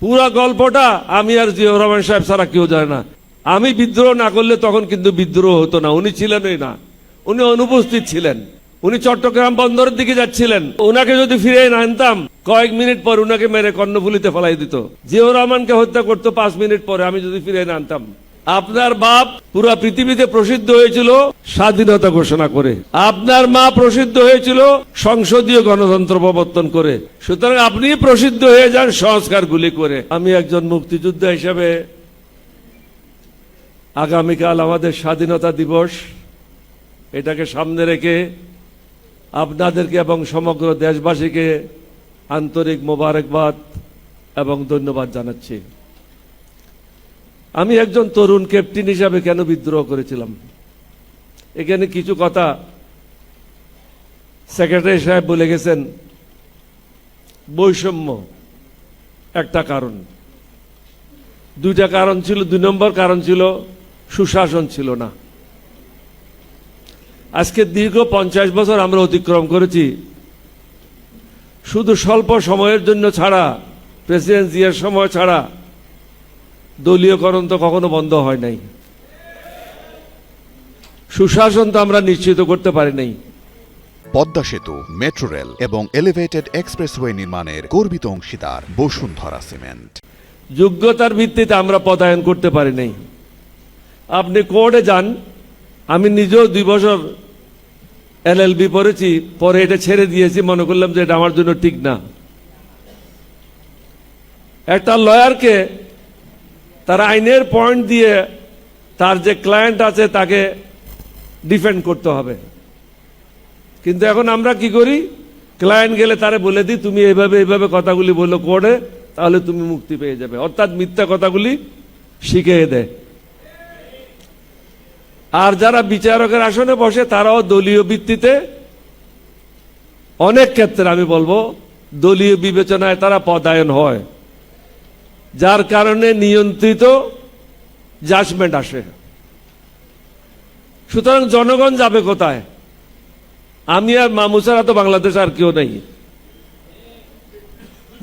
পুরা গল্পটা আমি আর জিয়াউর রহমান সাহেব ছাড়া কেউ জানে না। আমি বিদ্রোহ না করলে তখন কিন্তু বিদ্রোহ হতো না। উনি ছিলেনই না, উনি অনুপস্থিত ছিলেন। উনি চট্টগ্রাম বন্দরের দিকে যাচ্ছিলেন। ওনাকে যদি ফিরে না আনতাম, কয়েক মিনিট পর উনাকে মেরে কর্ণফুলিতে ফেলাই দিত। জিয়াউর রহমানকে হত্যা করতো 5 মিনিট পরে, আমি যদি ফিরে না আনতাম। আপনার বাপ পুরা পৃথিবীতে প্রসিদ্ধ হয়েছিল স্বাধীনতা ঘোষণা করে, আপনার মা প্রসিদ্ধ হয়েছিল সংসদীয় গণতন্ত্র প্রবর্তন করে। সুতরাং আপনি প্রসিদ্ধ হয়ে যান সংস্কারগুলি করে। আমি একজন মুক্তিযোদ্ধা হিসেবে আগামীকাল আমাদের স্বাধীনতা দিবস, এটাকে সামনে রেখে আপনাদেরকে এবং সমগ্র দেশবাসীকে আন্তরিক মোবারকবাদ এবং ধন্যবাদ জানাচ্ছি। আমি একজন তরুণ ক্যাপ্টেন হিসাবে কেন বিদ্রোহ করেছিলাম, এখানে কিছু কথা সেক্রেটারি সাহেব বলে গেছেন। বৈষম্য একটা কারণ, 2টা কারণ ছিল। 2 নম্বর কারণ ছিল সুশাসন ছিল না। আজকে দীর্ঘ 50 বছর আমরা অতিক্রম করেছি, শুধু স্বল্প সময়ের জন্য ছাড়া, প্রেসিডেন্ট জিয়ার সময় ছাড়া দলীয়করণ তো কখনো বন্ধ হয় নাই। সুশাসন তো আমরা নিশ্চিত করতে পারি নাই। পদ্মা সেতু, মেট্রো রেল এবং এলিভেটেড এক্সপ্রেসওয়ে নির্মাণের গর্বিত অংশীদার বসুন্ধরা সিমেন্ট। যোগ্যতার ভিত্তিতে আমরা পদায়ন করতে পারি নাই। আপনি কোর্টে যান, আমি নিজেও 2 বছর LLB পড়েছি, পরে এটা ছেড়ে দিয়েছি, মনে করলাম যে এটা আমার জন্য ঠিক না। একটা লয়ারকে তার আইনের পয়েন্ট দিয়ে তার যে ক্লায়েন্ট আছে তাকে ডিফেন্ড করতে হবে। কিন্তু এখন আমরা কি করি, ক্লায়েন্ট গেলে তারে বলে দিই তুমি এইভাবে এইভাবে কথাগুলি বললো কোর্টে, তাহলে তুমি মুক্তি পেয়ে যাবে। অর্থাৎ মিথ্যা কথাগুলি শিখিয়ে দেয়। আর যারা বিচারকের আসনে বসে তারাও দলীয় ভিত্তিতে, অনেক ক্ষেত্রে আমি বলবো দলীয় বিবেচনায় তারা পদায়ন হয়, যার কারণে নিয়ন্ত্রিত জাজমেন্ট আসে। সুতরাং জনগণ যাবে কোথায়? আমি আর মামু ছাড়া তো বাংলাদেশ আর কেউ নেই।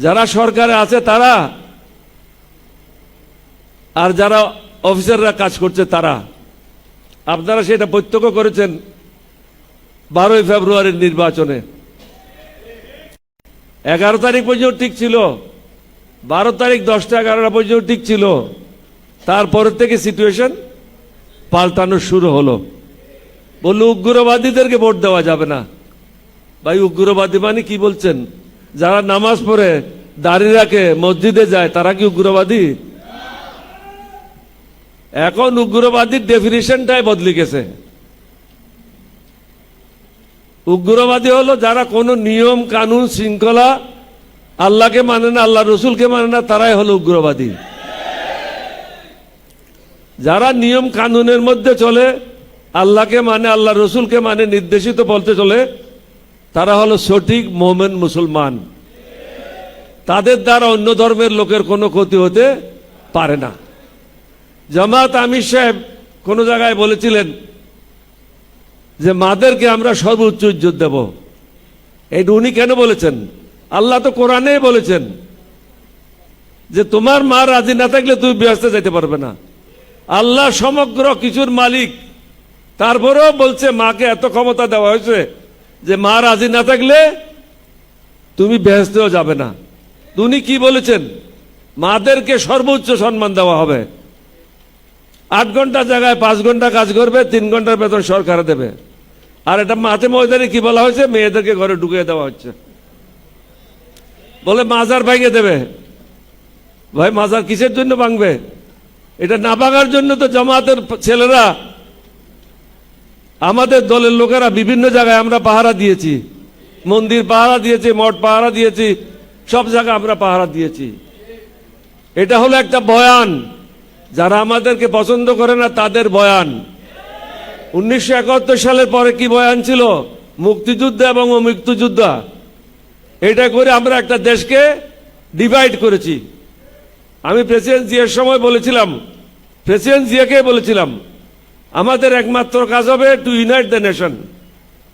যারা সরকারে আছে তারা, আর যারা অফিসাররা কাজ করছে তারা। আপনারা সেটা প্রত্যক্ষ করেছেন 12ই ফেব্রুয়ারির নির্বাচনে। 11 তারিখ পর্যন্ত ঠিক ছিল, 12 তারিখ 10টা 11টা পর্যন্ত ঠিক ছিল। তারপরের থেকে সিচুয়েশন পাল্টানো শুরু হলো। বললো উগ্রবাদীদেরকে ভোট দেওয়া যাবে না। ভাই, উগ্রবাদী মানে কি বলছেন? যারা নামাজ পড়ে দাড়ি রাখে মসজিদে যায় তারা কি উগ্রবাদী? এখন উগ্রবাদীর ডেফিনিশনটাই বদলে গেছে। উগ্রবাদী হলো যারা কোনো নিয়ম কানুন শৃঙ্খলা, আল্লাহকে মানে না, আল্লাহ রসুলকে মানে না, তারাই হলো উগ্রবাদী। যারা নিয়ম কানুনের মধ্যে চলে, আল্লাহকে মানে, আল্লাহ রসুলকে মানে, নির্দেশিত বলতে চলে, তারা হলো সঠিক মোমেন মুসলমান। তাদের দ্বারা অন্য ধর্মের লোকের কোনো ক্ষতি হতে পারে না। জামাত আমির সাহেব কোন জায়গায় বলেছিলেন যে মাদেরকে আমরা সর্বোচ্চ ইজ্জত দেব। এই উনি কেন বলেছেন? আল্লাহ তো কোরআনে বলেছেন যে তোমার মা রাজি না থাকলে তুমি বিয়ে যেতে পারবে না। আল্লাহ সমগ্র কিছুর মালিক, তারপরেও বলছে মাকে এত ক্ষমতা দেওয়া হয়েছে যে মা রাজি না থাকলে তুমি বেহেশতেও যাবে না। উনি কি বলেছেন? মাদেরকে সর্বোচ্চ সম্মান দেওয়া হবে। 8 ঘন্টা জায়গায় 5 ঘন্টা কাজ করবে, 3 ঘন্টার বেতন সরকার দেবে। আর এটা মাঠে ময়দানে কি বলা হয়েছে? মেয়েদেরকে ঘরে ঢুকিয়ে দেওয়া হচ্ছে। বলে মাজার ভেঙে দেবে। ভাই, মাজার কিসের জন্য ভাঙবে? এটা না ভাঙার জন্য তো জামাতের ছেলেরা, আমাদের দলের লোকেরা বিভিন্ন জায়গায় আমরা পাহারা দিয়েছি। মন্দির পাহারা দিয়েছি, মঠ পাহারা দিয়েছি, সব জায়গায় আমরা পাহারা দিয়েছি। এটা হলো একটা বয়ান, যারা আমাদেরকে পছন্দ করে না তাদের বয়ান। 1971 সালের পরে কি বয়ান ছিল? মুক্তিযুদ্ধ এবং অমুক্তিযুদ্ধ। এটা করে আমরা একটা দেশকে ডিভাইড করেছি। আমি প্রেসিডেন্ট জিয়ার সময় বলেছিলাম, প্রেসিডেন্ট জিয়াকে বলেছিলাম, আমাদের একমাত্র কাজ হবে টু ইউনাইট দ্য নেশন,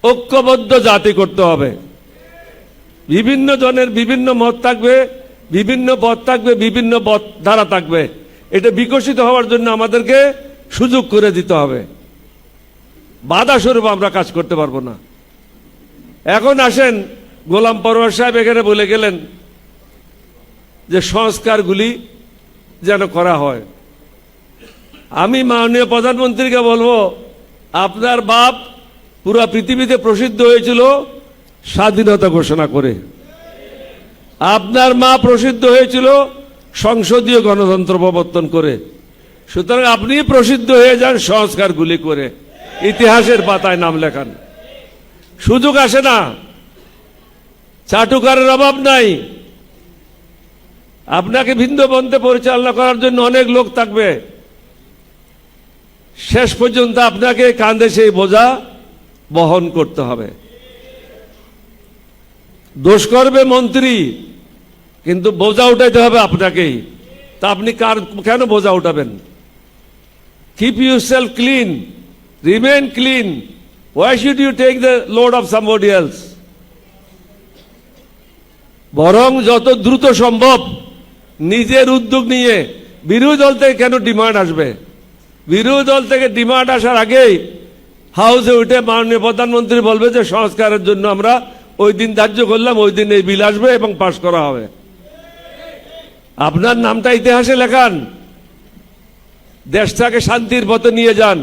ঐক্যবদ্ধ জাতি করতে হবে। বিভিন্ন জনের বিভিন্ন মত থাকবে, বিভিন্ন পথ থাকবে, বিভিন্ন পথ ধারা থাকবে। এটা বিকশিত হওয়ার জন্য আমাদেরকে সুযোগ করে দিতে হবে। বাধা স্বরূপ আমরা কাজ করতে পারবো না। এখন আসেন, গোলাম পরোয়ার সাহেব এখানে বলে গেলেন যে সংস্কারগুলি যেন করা হয়। আমি মাননীয় প্রধানমন্ত্রীকে বলবো, আপনার বাপ পুরো পৃথিবীতে প্রসিদ্ধ হয়েছিল স্বাধীনতা ঘোষণা করে, আপনার মা প্রসিদ্ধ হয়েছিল সংসদীয় গণতন্ত্র প্রবর্তন করে। সুতরাং আপনি প্রসিদ্ধ হয়ে যান সংস্কারগুলি করে, ইতিহাসের পাতায় নাম লেখান। সুযোগ আসে না, চাটুকারের অভাব নাই। আপনাকে ভিন্ন পন্থে পরিচালনা করার জন্য অনেক লোক থাকবে। শেষ পর্যন্ত আপনাকে কাঁধে সেই বোঝা বহন করতে হবে। দোষ করবে মন্ত্রী, কিন্তু বোঝা উঠাইতে হবে আপনাকেই। তা আপনি কেন বোঝা উঠাবেন? Keep yourself clean, remain clean. Why should you take the load of somebody else? বরং যত দ্রুত সম্ভব নিজের উদ্যোগ নিয়ে, বিরোধী দল থেকে কেন ডিমান্ড আসবে? বিরোধী দল থেকে ডিমান্ড আসার আগেই হাউসে উঠে মাননীয় প্রধানমন্ত্রী বলবে যে সংস্কারের জন্য আমরা ওই দিন ধার্য করলাম, ওই দিন এই বিল আসবে এবং পাশ করা হবে। আপনার নামটা ইতিহাসে লেখান, দেশটাকে শান্তির পথে নিয়ে যান।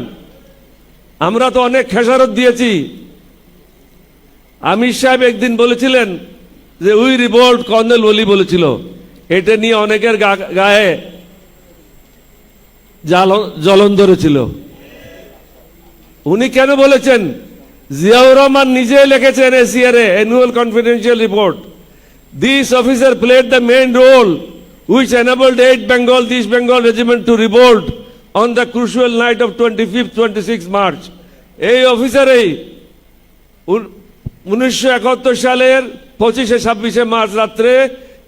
আমরা তো অনেক খেসারত দিয়েছি। আমির সাহেব একদিন বলেছিলেন যে উই রিভোল্ট, কর্নেল ওলি বলেছিল। এটা নিয়ে অনেকের গায়ে জ্বলন ধরেছিল। উনি কেন বলেছেন? জিয়াউর রহমান নিজে লিখেছেন ACR annual confidential report, this officer played the main role which enabled 8 Bengal, East Bengal regiment to revolt on the crucial night of 25th-26 March. এই অফিসারই 1971 সালের 25-26 মার্চ রাত্রে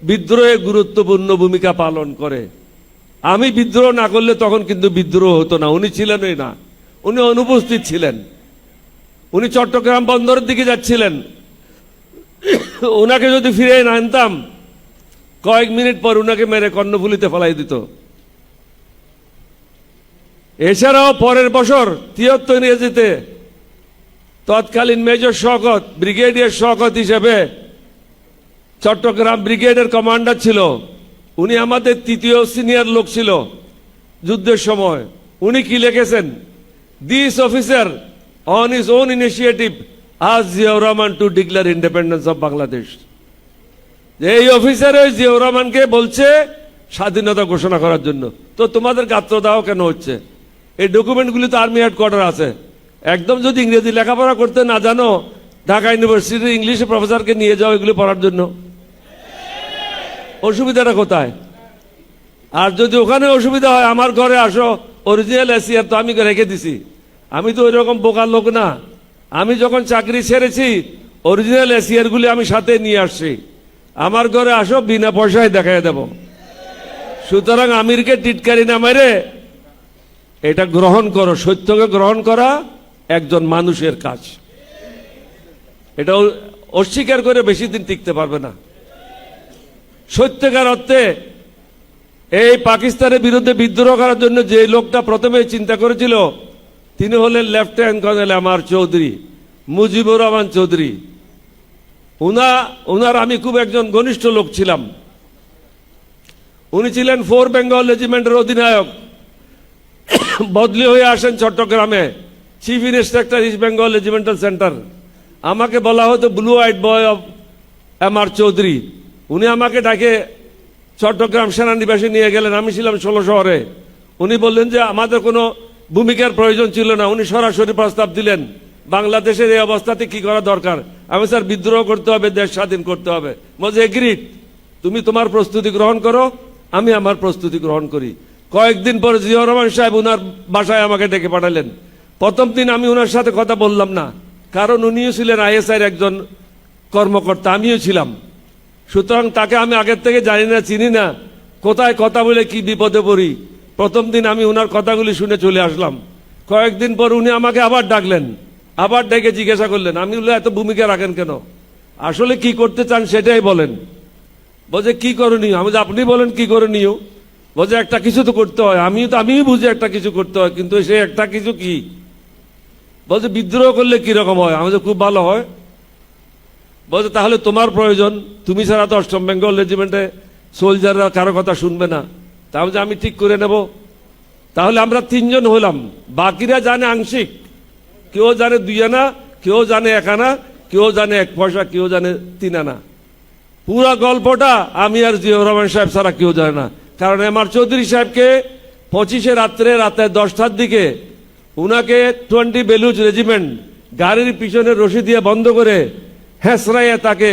বিদ্রোহে গুরুত্বপূর্ণ ভূমিকা পালন করে। আমি বিদ্রোহ না করলে তখন কিন্তু বিদ্রোহ হতো না। উনি ছিলেনই না, উনি অনুপস্থিত ছিলেন। উনি চট্টগ্রাম বন্দরের দিকে যাচ্ছিলেন। ওনাকে যদি ফিরে না আনতাম, কয়েক মিনিট পর উনাকে মেরে কর্ণফুলিতে ফেলাই দিত। এছাড়াও পরের বছর 73 ইংরেজিতে তৎকালীন মেজর শওকত, ব্রিগেডিয়ার শওকত হিসেবে চট্টগ্রাম ব্রিগেডের কমান্ডার ছিল। উনি আমাদের তৃতীয় সিনিয়র লোক ছিল যুদ্ধের সময়। উনি কি লিখেছেন? This officer on his own initiative আজ Ziaur Rahman to declare independence of Bangladesh. এই অফিসার ওই জিয়াউর রহমানকে বলছে স্বাধীনতা ঘোষণা করার জন্য। তো তোমাদের গাত্রদাহ কেন হচ্ছে? এই ডকুমেন্টগুলি তো আর্মি হেডকোয়ার্টার আছে। একদম যদি ইংরেজি লেখাপড়া করতে না জানো, ঢাকা ইউনিভার্সিটির ইংলিশে প্রফেসরকে নিয়ে যাও এগুলি পড়ার জন্য। অসুবিধাটা কোথায়? আর যদি ওখানে অসুবিধা হয়, আমার ঘরে আসো, অরিজিনাল এসিআর তো আমি রেখে দিছি। আমি তো ওই রকম বোকার লোক না। আমি যখন চাকরি ছেড়েছি অরিজিনাল এসিআরগুলি আমি সাথে নিয়ে আসছি। আমার ঘরে আসো, বিনা পয়সায় দেখাই দেব। সুতরাং আমিরকে টিটকারি না মেরে এটা গ্রহণ করো। সত্যকে গ্রহণ করা একজন মানুষের কাজ। এটা অস্বীকার করে বেশি দিন টিকতে পারবে না। সত্যকার অর্থে এই পাকিস্তানের বিরুদ্ধে বিদ্রোহ করার জন্য যে লোকটা প্রথমে চিন্তা করেছিল, তিনি হলেন লেফটেন্যান্ট কর্নেল আমার চৌধুরী, মুজিবুর রহমান চৌধুরী। ওনার আমি খুব একজন ঘনিষ্ঠ লোক ছিলাম। উনি ছিলেন 4 বেঙ্গল রেজিমেন্টের অধিনায়ক। বদলি হয়ে আসেন চট্টগ্রামে, chief inspector East Bengal regimental centre. আমাকে বলা হতো blue white boy of M R Chowdhury. উনি আমাকে ডাকে চট্টগ্রাম সেনানিবাসে নিয়ে গেলেন। আমি ছিলাম 16 শহরে। উনি বললেন যে আমাদের কোনো ভূমিকার প্রয়োজন ছিল না। উনি সরাসরি প্রস্তাব দিলেন, বাংলাদেশের এই অবস্থাতে কি করা দরকার। আমি স্যার বিদ্রোহ করতে হবে, দেশ স্বাধীন করতে হবে। বলছে এগ্রিড, তুমি তোমার প্রস্তুতি গ্রহণ করো, আমি আমার প্রস্তুতি গ্রহণ করি। কয়েকদিন পর জিয়াউর রহমান সাহেব উনার বাসায় আমাকে ডেকে পাঠালেন। প্রথম দিন আমি ওনার সাথে কথা বললাম না, কারণ উনিও ছিলেন আইএসআইয়ের একজন কর্মকর্তা, আমিও ছিলাম। সুতরাং তাকে আমি আগের থেকে জানি না, চিনি না, কোথায় কথা বলে কি বিপদে পড়ি। প্রথম দিন আমি ওনার কথাগুলি শুনে চলে আসলাম। কয়েকদিন পর উনি আমাকে আবার ডাকলেন, আবার ডেকে জিজ্ঞাসা করলেন। আমি বললাম এত ভূমিকা রাখেন কেন? আসলে কি করতে চান সেটাই বলেন। বলছে কি করণীয়? আমি বলছি, আপনি বলেন কি করণীয়? বলছে একটা কিছু তো করতে হয়। আমিও বুঝি একটা কিছু করতে হয়, কিন্তু সে একটা কিছু কি? বলছে বিদ্রোহ করলে কিরকম হয়? আমি বলছি খুব ভালো হয়। বলছে তাহলে তোমার প্রয়োজন, তুমি ছাড়া তো অষ্টম বেঙ্গল রেজিমেন্টে সোলজাররা কারো কথা শুনবে না। তাহলে আমি ঠিক করে নেব। তাহলে আমরা তিনজন হলাম, বাকিরা জানে আংশিক, কেউ জানে 2 আনা, কেউ জানে 1 আনা, কেউ জানে 1 পয়সা, কেউ জানে 3 আনা। পুরা গল্পটা আমি আর জিয়াউর রহমান সাহেব ছাড়া কেউ জানে না। কারণ এমআর চৌধুরী সাহেবকে 25 রাতে 10টার দিকে উনাকে 20 বেলুচ রেজিমেন্ট গাড়ির পিছনে রশি দিয়ে বন্ধ করে হেসরাইয়ে তাকে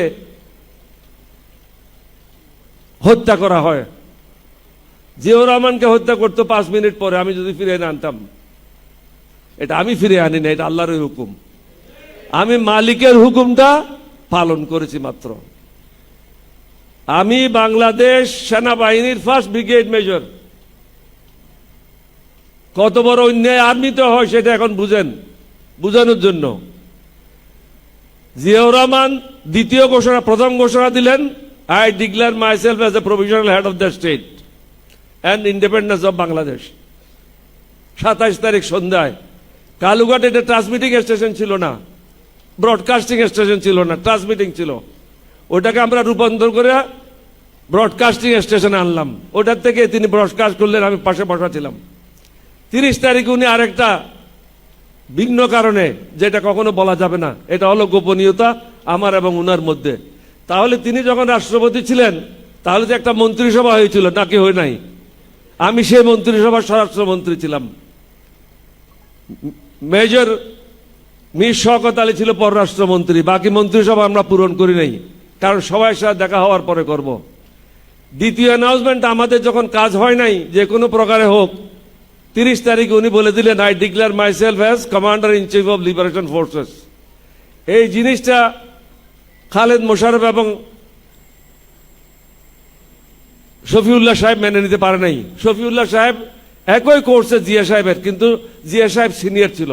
হত্যা করা হয়। জিয়াউর রহমানকে হত্যা করতো 5 মিনিট পরে আমি যদি ফিরে এনে আনতাম। এটা আমি ফিরে আনি না, এটা আল্লাহর হুকুম। আমি মালিকের হুকুমটা পালন করেছি মাত্র। আমি বাংলাদেশ সেনাবাহিনীর 1st ব্রিগেড মেজর। কত বড় অন্যায় আর্মিতে হয় সেটা এখন বুঝেন, বুঝানোর জন্য। জিয়াউর রহমান প্রথম ঘোষণা দিলেন, I declare myself as a provisional head of the state and independence of Bangladesh. 27 তারিখ সন্ধ্যায় কালুঘাট, এটা ট্রান্সমিটিং স্টেশন ছিল না, ব্রডকাস্টিং স্টেশন ছিল না, ট্রান্সমিটিং ছিল। ওটাকে আমরা রূপান্তর করে ব্রডকাস্টিং স্টেশনে আনলাম। ওটার থেকে তিনি ব্রডকাস্ট করলেন, আমি পাশে বসা ছিলাম। 30 তারিখে উনি আরেকটা ভিন্ন কারণে, যেটা কখনো বলা যাবে না, এটা হলো গোপনীয়তা আমার এবং উনার মধ্যে। তাহলে তিনি যখন রাষ্ট্রপতি ছিলেন, তাহলে যে একটা মন্ত্রিসভা হয়েছিল নাকি হয় নাই? আমি সেই মন্ত্রিসভার স্বরাষ্ট্রমন্ত্রী ছিলাম। মেজর মীর শওকত আলী ছিল পররাষ্ট্রমন্ত্রী। বাকি মন্ত্রিসভা আমরা পূরণ করি নাই, কারণ সবাই সাথে দেখা হওয়ার পরে করব। দ্বিতীয় অ্যানাউন্সমেন্ট আমাদের যখন কাজ হয় নাই, যে কোনো প্রকারে হোক, 30 তারিখে উনি বলে দিলেন, I declare myself as commander in chief of liberation forces. এই জিনিসটা খালেদ মোশাররফ এবং শফিউল্লাহ সাহেব মেনে নিতে পারে নাই। শফিউল্লাহ সাহেব একই কোর্সে জিয়া সাহেবের, কিন্তু জিয়া সাহেব সিনিয়র ছিল,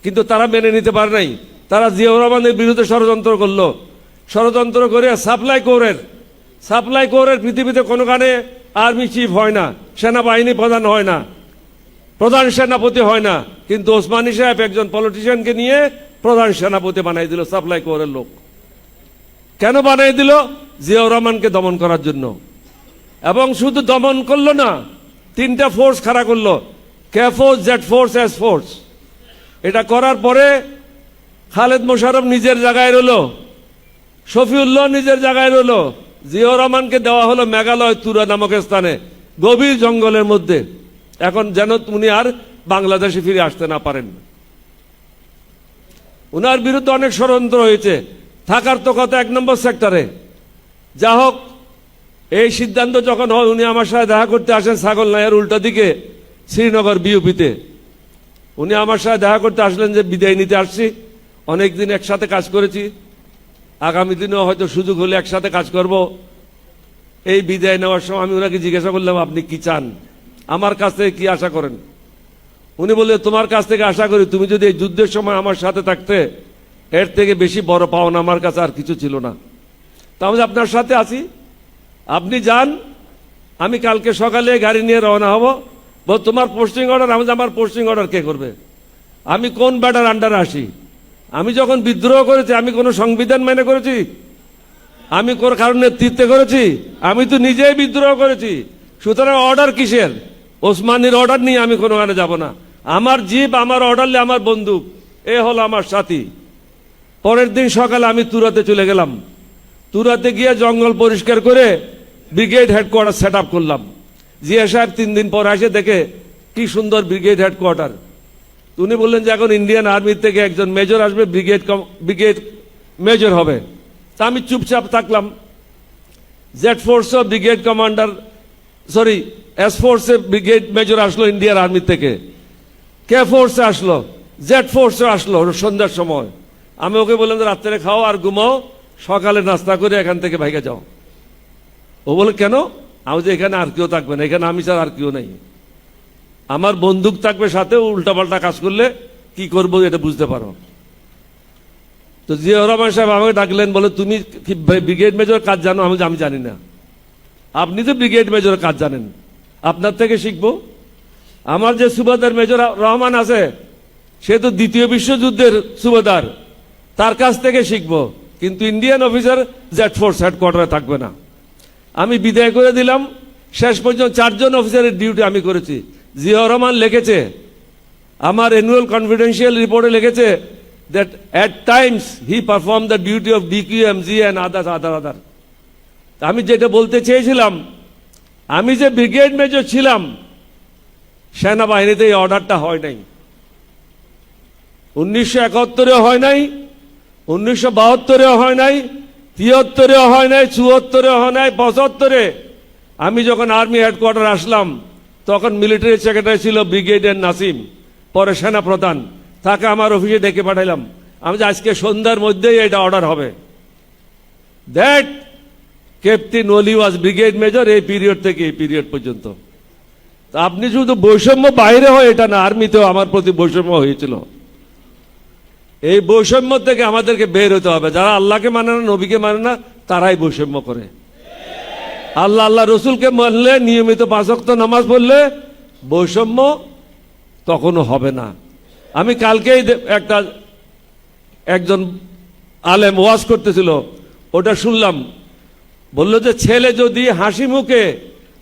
কিন্তু তারা মেনে নিতে পারে নাই। তারা জিয়াউর রহমানের বিরুদ্ধে ষড়যন্ত্র করলো। ষড়যন্ত্র করে সাপ্লাই কোরের পৃথিবীতে কোনোখানে আর্মি চিফ হয় না, সেনাবাহিনী প্রধান হয় না, প্রধান সেনাপতি হয় না, কিন্তু ওসমানী সাহেব একজন পলিটিশিয়ানকে নিয়ে প্রধান সেনাপতি বানাই দিল সাপ্লাই কোরের লোক। কেন বানাই দিল? জিয়াউর রহমানকে দমন করার জন্য। এবং শুধু দমন করলো না, 3টা ফোর্স খাড়া করলো, K force, Z force, S force. এটা করার পরে খালেদ মোশাররফ নিজের জায়গায় রইল, শফিউল্লাহ নিজের জায়গায় রইল, জিয়াউর রহমানকে দেওয়া হলো মেঘালয় তুরা নামক স্থানে, গভীর জঙ্গলের মধ্যে। এখন যেন উনি আর বাংলাদেশে ফিরে আসতে না পারেন। উনার বিরুদ্ধে অনেক ষড়যন্ত্র হয়েছে। থাকার তো কথা 1 নম্বর সেক্টরে। যা হোক, এই সিদ্ধান্ত যখন হয়, উনি আমার সাথে দেখা করতে আসেন ছাগল নাইয়ের উল্টা দিকে শ্রীনগর বিউপিতে। উনি আমার সাথে দেখা করতে আসলেন যে বিদায় নিতে আসছি, অনেকদিন একসাথে কাজ করেছি, আগামী দিনেও হয়তো সুযোগ হলে একসাথে কাজ করব। এই বিদায় নেওয়ার সময় আমি ওনাকে জিজ্ঞাসা করলাম, আপনি কি চান, আমার কাছ থেকে কি আশা করেন? উনি বললেন, তোমার কাছ থেকে আশা করি তুমি যদি এই যুদ্ধের সময় আমার সাথে থাকতে, এর থেকে বেশি বড় পাওনা আমার কাছে আর কিছু ছিল না। তাহলে আপনার সাথে আছি, আপনি যান, আমি কালকে সকালে গাড়ি নিয়ে রওনা হব। বল তোমার পোস্টিং অর্ডার? আমার পোস্টিং অর্ডার কে করবে? আমি কোন ব্যাটার আন্ডারে আসি? আমি যখন বিদ্রোহ করেছি, আমি কোন সংবিধান মেনে করেছি? আমি কারণ নেতৃত্বে করেছি? আমি তো নিজেই বিদ্রোহ করেছি। সুতরাং অর্ডার কিসের? ওসমানীর অর্ডার নিয়ে আমি কোনোখানে যাব না। আমার জিপ, আমার অর্ডারলে আমার বন্দুক, এ হলো আমার সাথী। পরের দিন সকালে আমি তুরাতে চলে গেলাম। তুরাতে গিয়ে জঙ্গল পরিষ্কার করে ব্রিগেড হেডকোয়ার্টার সেট আপ করলাম। জিয়া সাহেব 3 দিন পর এসে দেখে কি সুন্দর ব্রিগেড হেডকোয়ার্টার। উনি বললেন যে এখন ইন্ডিয়ান আর্মির থেকে একজন মেজর আসবে, ব্রিগেড মেজর হবে। তা আমি চুপচাপ থাকলাম। জেড ফোর্সে ব্রিগেড কমান্ডার, সরি এস ফোর্সে ব্রিগেড মেজর আসলো ইন্ডিয়ান আর্মি থেকে, কে ফোর্সে আসলো, জেড ফোর্সে আসলো সন্ধ্যার সময়। আমি ওকে বললাম রাত্রে খাও আর ঘুমাও, সকালে নাস্তা করে এখান থেকে ভাইগে যাও। ও বলে কেন? আমি যে এখানে আর কেউ থাকবে না, এখানে আমি ছাড়া আর কেউ নেই, আমার বন্দুক থাকবে সাথে, উল্টাপাল্টা কাজ করলে কি করবো এটা বুঝতে পারো। তো জিয়াউর রহমান সাহেব আমাকে ডাকলেন, বলে তুমি কি ব্রিগেড মেজর কাজ জানো? আমি জানি না। আপনি তো ব্রিগেড মেজর কাজ জানেন, আপনার থেকে শিখবো। আমার যে সুবেদার মেজর রহমান আছে, সে তো দ্বিতীয় বিশ্বযুদ্ধের সুবেদার, তার কাছ থেকে শিখবো। কিন্তু ইন্ডিয়ান অফিসার জেড ফোর্স হেডকোয়ার্টারে থাকবে না। আমি বিদায় করে দিলাম। শেষ পর্যন্ত 4 জন অফিসারের ডিউটি আমি করেছি। জিয়াউর রহমান লিখেছে, আমার অ্যানুয়াল কনফিডেন্সিয়াল রিপোর্টে লিখেছে that at times he performed the duty of DQMG and other. আমি যেটা বলতে চেয়েছিলাম, আমি যে ব্রিগেড মেজর ছিলাম, সেনাবাহিনীতে এই অর্ডারটা হয় নাই। 1971-এও হয় নাই, 1972-এও হয় নাই, 73-এও হয় নাই, 74-এও হয় নাই, 75-এ আমি যখন আর্মি হেডকোয়ার্টার আসলাম, তখন মিলিটারি সেক্রেটারি ছিল ব্রিগেডিয়ার নাসিম, পরে সেনা প্রধান। তাকে আমার অফিসে ডেকে পাঠাইলাম, আমি যে আজকে সন্ধ্যার মধ্যেই এটা অর্ডার হবে। দ্যাট ক্যাপ্টেন ওলি ওয়াজ ব্রিগেড মেজর এই পিরিয়ড থেকে এই পিরিয়ড পর্যন্ত। তা আপনি শুধু বৈষম্য বাইরে হয় এটা না, আর্মিতেও আমার প্রতি বৈষম্য হয়েছিল। এই বৈষম্য থেকে আমাদেরকে বের হতে হবে। যারা আল্লাহকে মানে না, নবীকে মানে না, তারাই বৈষম্য করে। আল্লাহ রসুলকে মানলে, নিয়মিত 5 ওয়াক্ত নামাজ পড়লে বৈষম্য তখনও হবে না। আমি কালকেই একজন আলেম ওয়াজ করতেছিল, ওটা শুনলাম। বলল যে ছেলে যদি হাসি মুখে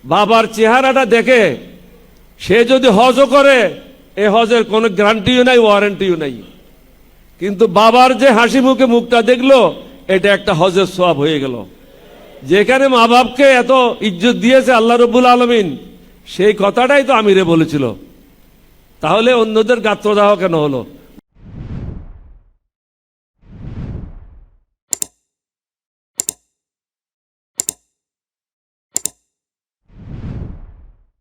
বাবার চেহারাটা দেখে, সে যদি হজও করে, এ হজের কোনো গ্যারান্টিও নাই, ওয়ারেন্টিও নাই। কিন্তু বাবার যে হাসি মুখে মুখটা দেখলো, এটা একটা হজের সওয়াব হয়ে গেল। যেখানে মা বাপকে এত ইজ্জত দিয়েছে আল্লাহ রব্বুল আলামিন, সেই কথাটাই তো আমিরে বলেছিল। তাহলে অন্যদের গাত্রদাহ কেন হলো?